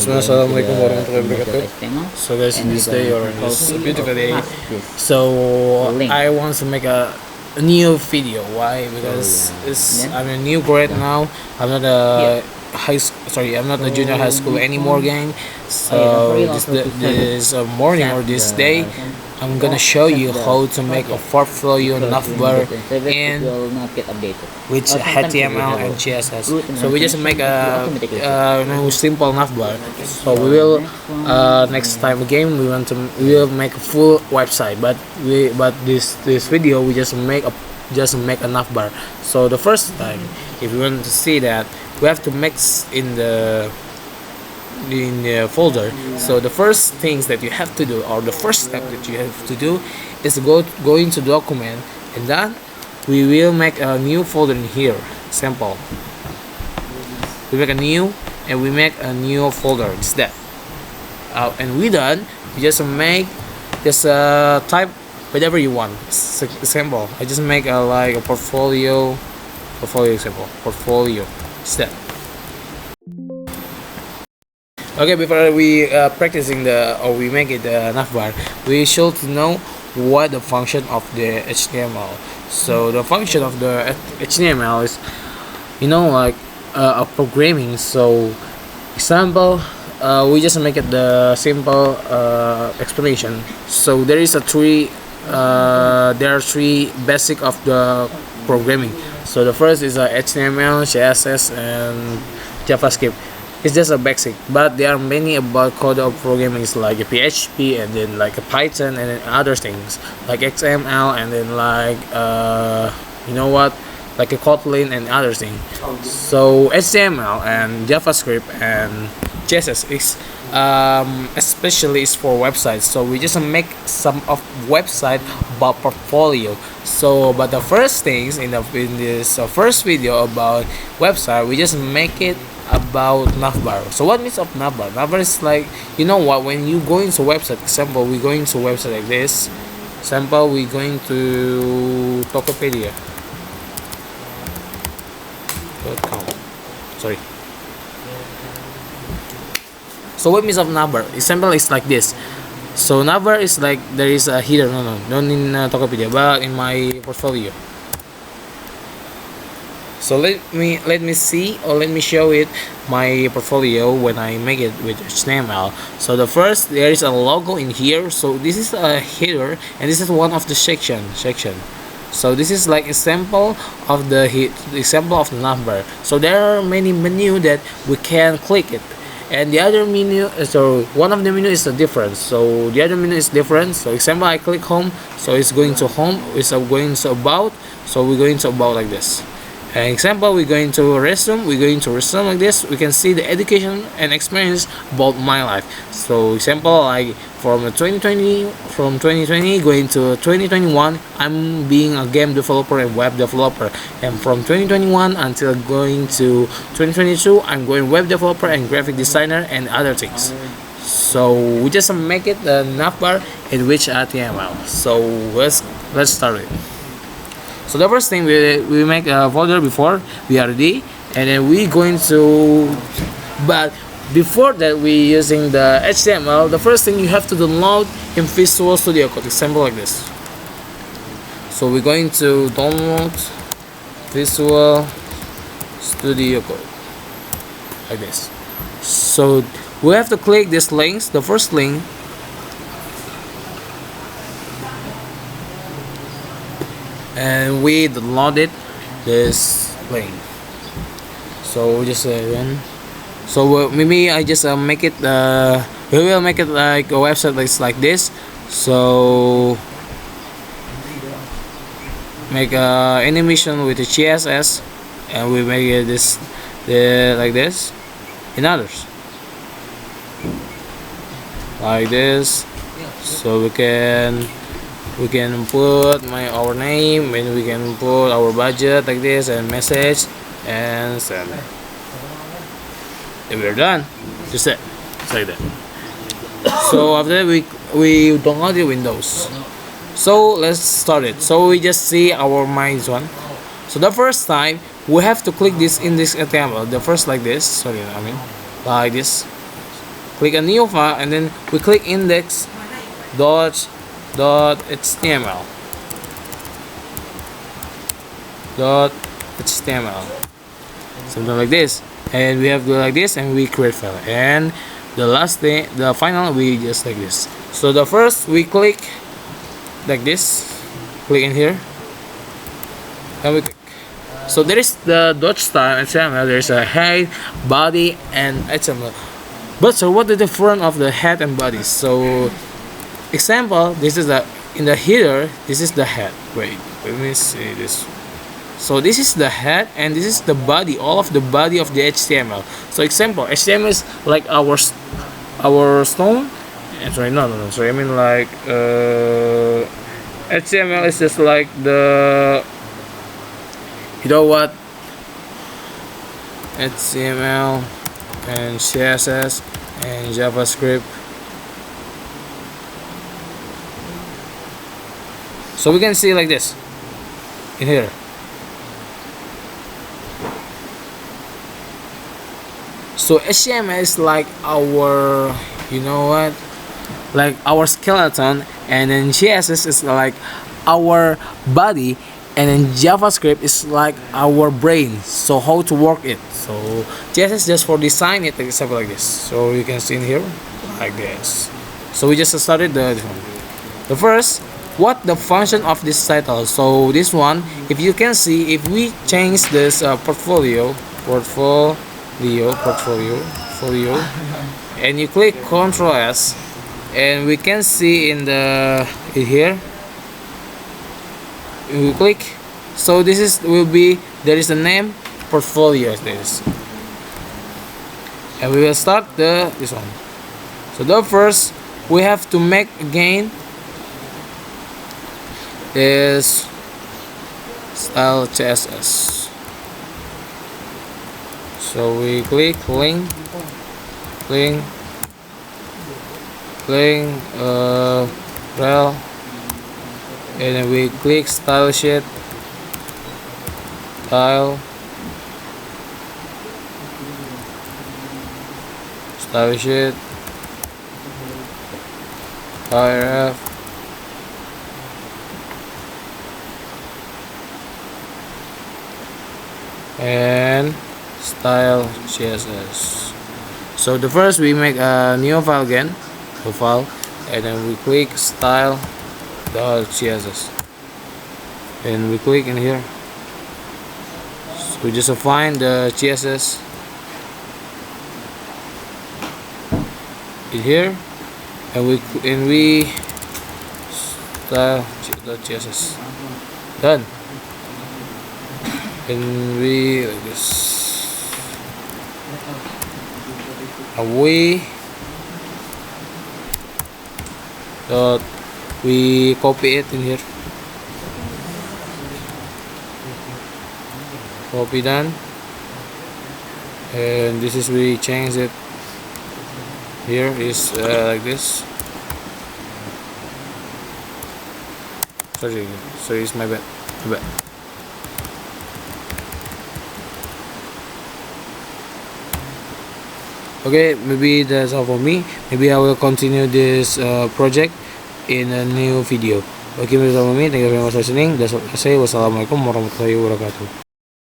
Assalamualaikum warahmatullahi wabarakatuh. So guys, in this day or in this beautiful day, so I want to make a new video. Why? Because I'm a new grade now. I'm not a I'm not a junior high school anymore, gang. So this morning or this day, I'm gonna show you how to make a portfolio navbar in with HTML and CSS. So we just make a simple navbar. So we will next time again we will make a full website. But this video we just make a navbar. So the first time, if you want to see that, we have to mix in the folder. So the first things that you have to do, or the first step that you have to do, is go into document, and then we will make a new folder in here. Sample. We make a new and we make a new folder. It's that. And we done. You just type whatever you want. Example. I just make like a portfolio example. Portfolio. It's that. Okay, before we practicing or we make it navbar, we should know what the function of the HTML. So the function of the HTML is, like a programming. So example, we just make it the simple explanation. So there are three basic of the programming. So the first is HTML, CSS, and JavaScript. It's just a basic, but there are many about code of programming like a PHP, and then like a Python, and then other things like XML, and then like like a Kotlin and other things. So HTML and JavaScript and CSS is especially is for websites. So we just make some of website about portfolio. So but the first things in this first video about website, we just make it about navbar. So what means of navbar? Navbar is like, when you go into website. Example, we going to website like this. Example, we going to Tokopedia.com. Sorry. So what means of navbar? Example is like this. So navbar is like there is a header. No, not in Tokopedia, but in my portfolio. So let me see, or let me show it my portfolio when I make it with HTML. So the first, there is a logo in here. So this is a header, and this is one of the section. So this is like example of the example of the navbar. So there are many menu that we can click it, and the other menu. So one of the menu is a different. So the other menu is different. So example, I click home, so it's going to home. It's going to about. So we're going to about like this. Example, we're going to resume like this. We can see the education and experience about my life. So example, like from 2020 going to 2021, I'm being a game developer and web developer, and from 2021 until going to 2022, I'm going web developer and graphic designer and other things. So we just make it the navbar in which HTML. So let's start it. So the first thing, we make a folder before we are ready, and then we going to. But before that, we using the HTML. The first thing you have to download in Visual Studio Code. Example like this. So we're going to download Visual Studio Code like this. So we have to click these links. The first link. And we downloaded this link. So just run. So maybe I just make it. We will make it like a website like this. So make a animation with the CSS, and we make it like this in others like this. So we can put our name, and we can put our budget like this, and message, and send. And we're done. Just it. It's like that. So after that, we download the Windows. So let's start it. So we just see our minds one. So the first time we have to click this in this HTML. The first like this. Sorry, like this. click a new file, and then we click index dot html something like this, and we have to go like this, and we create file, and the last thing, the final, we just like this. So the first, we click like this, click in here, and we click. So there is the dot style HTML, there's a head, body, and HTML. But so what is the difference of the head and body? So example, this is the, in the header, this is the head. Wait, let me see this. So this is the head, and this is the body, all of the body of the HTML. So example, HTML is like our stone. Sorry, no, sorry, I mean like HTML is just like the, you know what, HTML and CSS and JavaScript. So we can see like this in here. So HTML is like our, you know what, like our skeleton, and then CSS is like our body, and then JavaScript is like our brain, so how to work it. So CSS just for design it, example like this. So you can see in here like this. So we just started the first, what the function of this title. So this one, if you can see, if we change this portfolio, and you click Ctrl S, and we can see in the here, we click, so this is will be, there is a name portfolio as this, and we will start this one. So the first we have to make again is style CSS. So we click rel, and then we click style sheet, style sheet, ref, and style CSS. So the first, we make a new file again, the file, and then we click style.css, and we click in here. So we just define the CSS in here, and we style.css, done, and we like this. We copy it in here, copy, done, and this is, we change it here is like this. Sorry, it's my bad. Okay, maybe that's all for me. Maybe I will continue this project in a new video. Okay, that's all for me. Thank you very much for listening. That's all I say. Wassalamualaikum warahmatullahi wabarakatuh.